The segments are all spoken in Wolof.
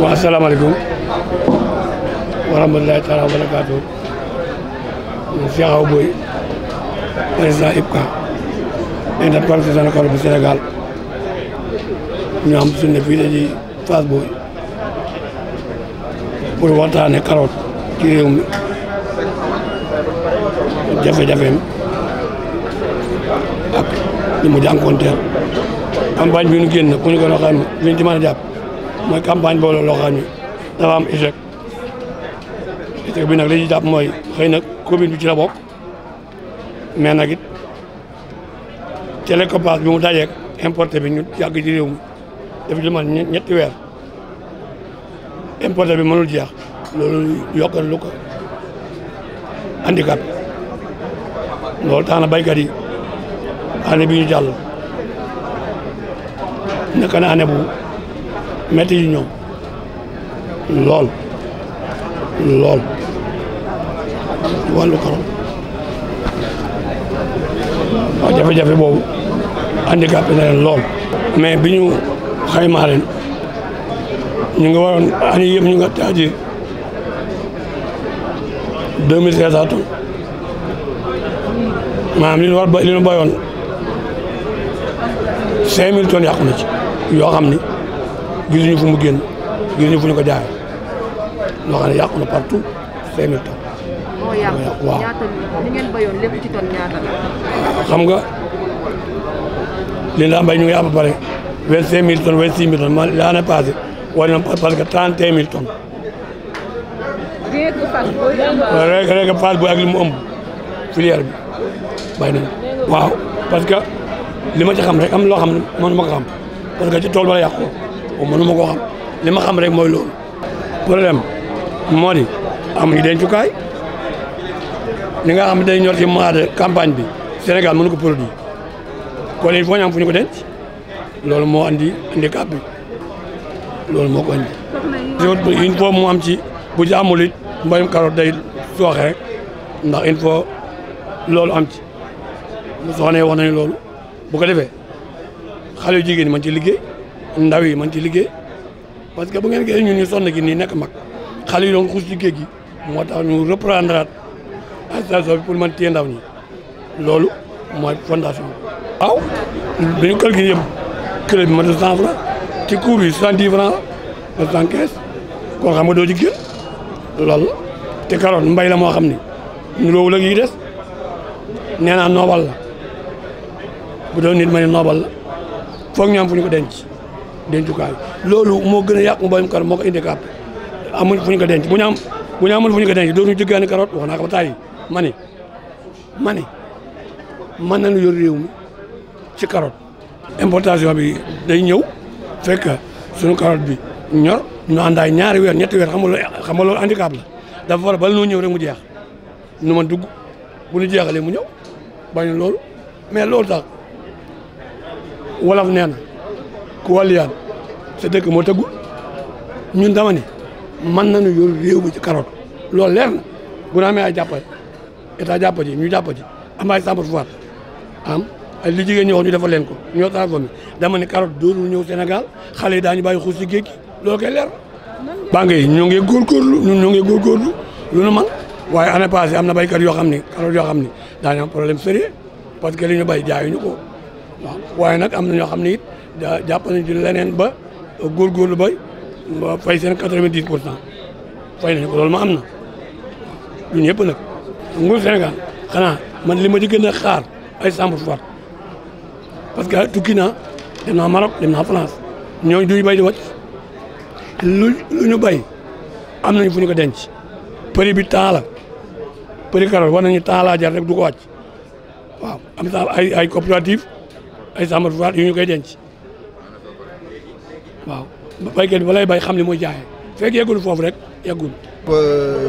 waaw asalaamaaleykum wa rahmatulahi taala wa barakaatu. Cheikh Awa Boye président IPCA interprofessionnel carotte bu Sénégal ñu am suñu fii ci Fass Boye pour waxtaane carotte ci réew mi jafe-jafeem ak li mu jànkoonteel campagne bi ñu génn ku ñu ko loo xam ne li ñu ci mën a jàpp mooy campagne boobu loo xam ne dafa am échec bi nag li ci jàpp mooy xëy na Covid bi ci la bokk mais nag it télécopasse bi mu dajeeg importé bi ñu yàgg ci réew mi def lu man ñetti weer importé bi mënul jeex loolu yokkal lu ko handicap loolu tax na baykat yi année bi ñu jàll nekk na année bu métti yi ñoom lool wàllu carotte waaw jafe-jafe boobu handicapé na leen lool mais bi ñu xaymaa leen ñu ngi waroon année yëpp ñu nga taaji 2500 tonnes maanaam li ñu bayoon 5000 tonnes yàqu na ci yoo xam ni gisuñu fu mu génn gisuñu fu ñu ko jaay loo xam ne yàqu na partout 5000 tonnes. moo yàqu waaw ñaata li ngeen bayoon lépp ci tonne ñaata la. xam nga li ñu daan bay ñu ngi à peu près 25000 tonnes 26000 tonnes man l'année passée war na parce que 31000 tonnes. rien que Fass Boye. rien que Fass Boye ak li mu ëmb filière bi bay nañu waaw parce que li ma ci xam rek am loo xam ne man ma ko xam parce que ci tool ba la yàqu ko mënu ma koo xam li ma xam rek mooy loolu. problème moo di amuñu dencukaay li nga xam ne day ñor ci mois de campagne bi Sénégal mënu ko produit kon il faut ñu am fu ñu ko denc loolu moo andi handicap bi loolu moo ko andi. il faut mu am ci bu ci amul it mbayum carotte day sooxe rek ndax il faut loolu am ci mu soxnee wax nañu loolu bu ko defee xale yu jigéen ñi mën ci liggéey ndaw yi mën ci liggéey parce que bu ngeen gisee ñun ñu sonn gi nii nekk mag xale yi doon xuus ci géej gi moo tax ñu reprendre association bi pour mën téye ndaw ñi loolu mooy fondation bi. waaw dañu calculé yëpp kilo bi ma 200 francs ci coût bi 70 francs 75 koo xam nga doo ci génn loolu la te carotte mbay la moo xam ni ñu loolu la yi des nee naa noobal la bu doon nit ma ne noobal la foog ñu am fu ñu ko dencukaay loolu moo gën a yàq mbayum carotte moo ko handicap amuñ fu ñu ko denc bu ñu amul fu ñu ko denc dootuñu jëggaani carotte wax naa ko ba tàyyi ma ni mën nañu yor réew mi ci carotte importation bi day ñëw fekk suñu carotte bi ñor ñu àndaay ñaari weer ñetti weer xam nga loolu handicap la dafa war a bala noo ñëw rek mu jeex nu ma dugg bu ñu jeexalee mu ñëw bañ loolu mais loolu tax wolof nee na ku wàlliyaan sa dëkk moo tëggul ñun dama ni mën nañu yor réew mi ci carotte loolu leer na bu ñu amee ay jàppale état jàpp ci ñu jàpp ci am ay chambre froide am ay li jigéen ñi wax ñu defal leen ko ñoo transformé dama ne carotte dootul ñëw Sénégal xale yi daañu bàyyi xuus ci géej gi loolu koy leer banque yi ñoo ngi góorgóorlu ñun ñoo ngi góorgóorlu lu nu man waaye année passée am na béykat yoo xam ni carotte yoo xam ni daañu am problème sérieux parce que li ñu béy jaayuñu ko waaw waaye nag am na ñoo xam ne it jàpp nañ ci leneen ba góorgóorlu bay ba fay seen 90% fay nañu ko loolu ma am na ñun ñëpp nag nguur Sénégal xanaa man li ma ci gën a xaar ay chambre froide parce que tukki naa dem naa Maroc dem naa France ñooñu duñu bay di wàcc lu ñu bay am nañu fu ñu ko denc prix bi temps la prix carotte war nañu temps laa jar rek du ko wàcc waaw am na ay coopérative ay chambre froide yu ñu koy denc waaw baykat bi balay bay xam li mooy jaayee fekk yeggul foofu rek yeggul.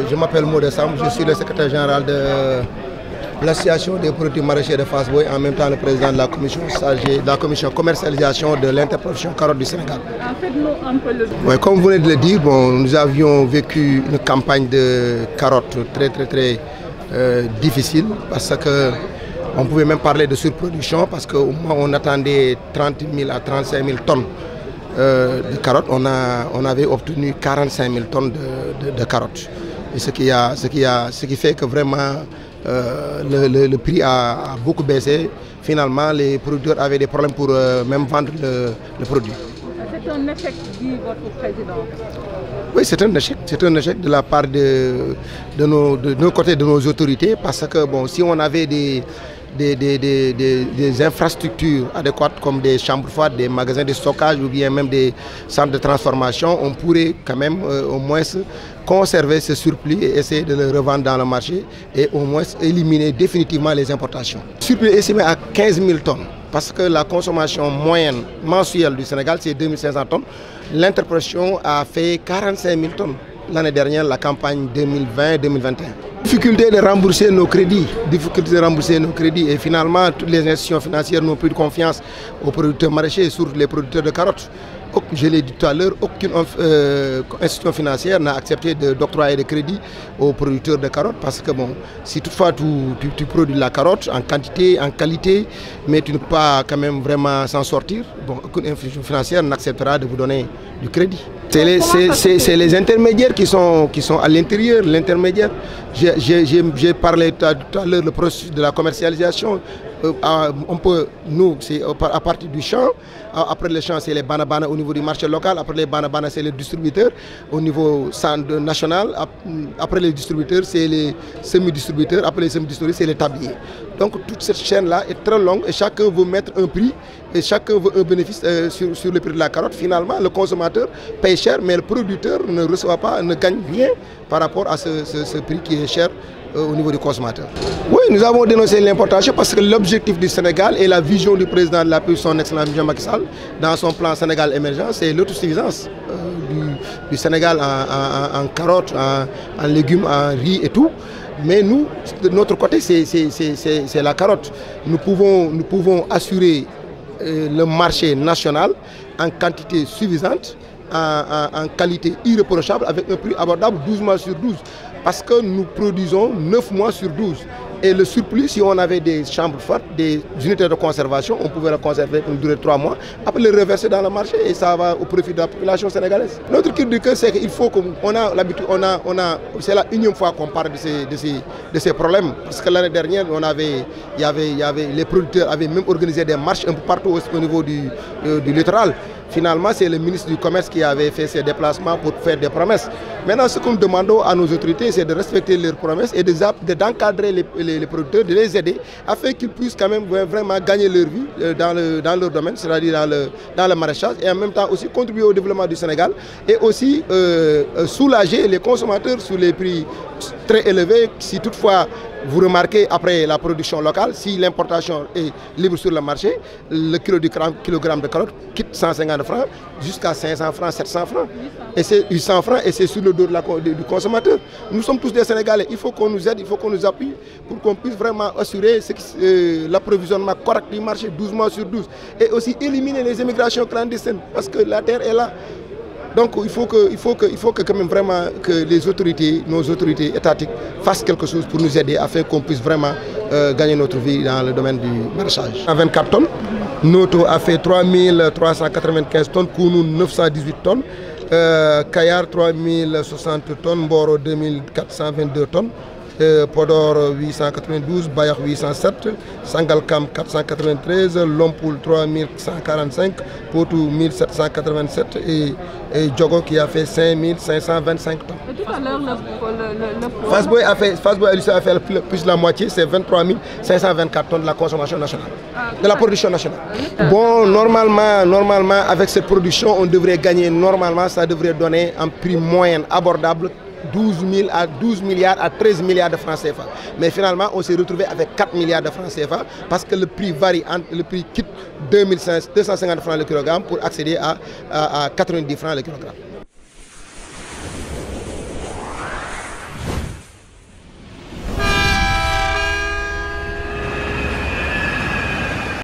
Je m'appelle Modé Samb, je suis le secrétaire général de l'association des produits maraîchers de Fass Boye, en même temps le président de la commission chargée de la commission commercialisation de l'interprofession carotte du Sénégal. En fait, nous, un peu le... Oui, comme vous venez de le dire, bon, nous avions vécu une campagne de carottes très difficile parce que on pouvait même parler de surproduction parce qu'au moins on attendait 30 000 à 35 000 tonnes de carottes, on avait obtenu 45 000 tonnes de carottes. Et ce qui fait que vraiment le prix a beaucoup baissé. Finalement, les producteurs avaient des problèmes pour même vendre le produit. C'est un échec, dit votre président. Oui, c'est un échec. C'est un échec de la part de nos côtés, de nos autorités, parce que bon, si on avait des infrastructures adéquates comme des chambres froides, des magasins de stockage ou bien même des centres de transformation, on pourrait quand même au moins conserver ce surplus et essayer de le revendre dans le marché et au moins éliminer définitivement les importations. Le surplus est estimé à 15 000 tonnes parce que la consommation moyenne mensuelle du Sénégal c'est 2500 tonnes. L'interpression a fait 45 000 tonnes l'année dernière, la campagne 2020-2021. Difficulté de rembourser nos crédits, et finalement toutes les institutions financières n'ont plus de confiance aux producteurs maraîchers, surtout les producteurs de carottes. Je l'ai dit tout à l'heure, aucune institution financière n'a accepté d'octroyer des crédits aux producteurs de carottes parce que bon, si toutefois tu produis de la carotte en quantité, en qualité, mais tu ne peux pas quand même vraiment s'en sortir, bon, aucune institution financière n'acceptera de vous donner du crédit. C'est les intermédiaires qui sont à l'intérieur, l'intermédiaire. J'ai parlé tout à l'heure le processus de la commercialisation. On peut, nous, c'est à partir du champ. Après le champ, c'est les banabana au niveau du marché local. Après les banabana, c'est les distributeurs au niveau national. Après les distributeurs, c'est les semi-distributeurs. Après les semi-distributeurs, c'est les tabliers. Donc toute cette chaîne-là est très longue et chacun veut mettre un prix et chacun veut un bénéfice sur le prix de la carotte. Finalement, le consommateur paye cher, mais le producteur ne reçoit pas, ne gagne rien par rapport à ce prix qui est cher au niveau du consommateur. Oui, nous avons dénoncé l'importation parce que l'objectif du Sénégal et la vision du président de la République, son excellence Macky Sall, dans son plan Sénégal émergent, c'est l'autosuffisance du Sénégal en carottes, en légumes, en riz et tout. Mais nous, de notre côté, c'est la carotte. Nous pouvons assurer le marché national en quantité suffisante, en qualité irréprochable, avec un prix abordable 12 mois sur 12. Parce que nous produisons 9 mois sur 12. Et le surplus, si on avait des chambres fortes, des unités de conservation, on pouvait le conserver pour une durée de 3 mois, après le reverser dans le marché et ça va au profit de la population sénégalaise. Notre cri de cœur, c'est qu'il faut qu'on a l'habitude, c'est la unième fois qu'on parle de ces problèmes. Parce que l'année dernière, les producteurs avaient même organisé des marches un peu partout au niveau du littoral. Finalement, c'est le ministre du Commerce qui avait fait ses déplacements pour faire des promesses. Maintenant, ce que nous demandons à nos autorités, c'est de respecter leurs promesses et d'encadrer les producteurs, de les aider, afin qu'ils puissent quand même vraiment gagner leur vie dans leur domaine, c'est-à-dire dans le maraîchage, et en même temps aussi contribuer au développement du Sénégal, et aussi soulager les consommateurs sur les prix très élevés. Si toutefois, vous remarquez, après la production locale, si l'importation est libre sur le marché, le kilogramme de carottes quitte 150 francs jusqu'à 500 francs, 700 francs. Et c'est 800 francs et c'est sur le dos du consommateur. Nous sommes tous des Sénégalais. Il faut qu'on nous aide, il faut qu'on nous appuie pour qu'on puisse vraiment assurer l'approvisionnement correct du marché 12 mois sur 12. Et aussi éliminer les immigrations clandestines parce que la terre est là. Donc il faut que quand même vraiment que les autorités, nos autorités étatiques fassent quelque chose pour nous aider afin qu'on puisse vraiment gagner notre vie dans le domaine du maraîchage. À 24 tonnes, Noto a fait 3395 tonnes, Kounou 918 tonnes, Kayar 3060 tonnes, Mboro 2422 tonnes, Podor 892, Bayak 807, Sangalkam 493, Lompoul 3145, Potou 1787 et Djogo qui a fait 5525 tonnes. Et tout à l'heure, Fasboy a fait plus de la moitié, c'est 23 524 tonnes de la consommation nationale, de la production nationale. Bon, normalement, avec cette production, on devrait gagner, ça devrait donner un prix moyen abordable 12 milliards à 13 milliards de francs CFA. Mais finalement, on s'est retrouvé avec 4 milliards de francs CFA parce que le prix varie, le prix quitte 250 francs le kilogramme pour accéder à 90 francs le kilogramme.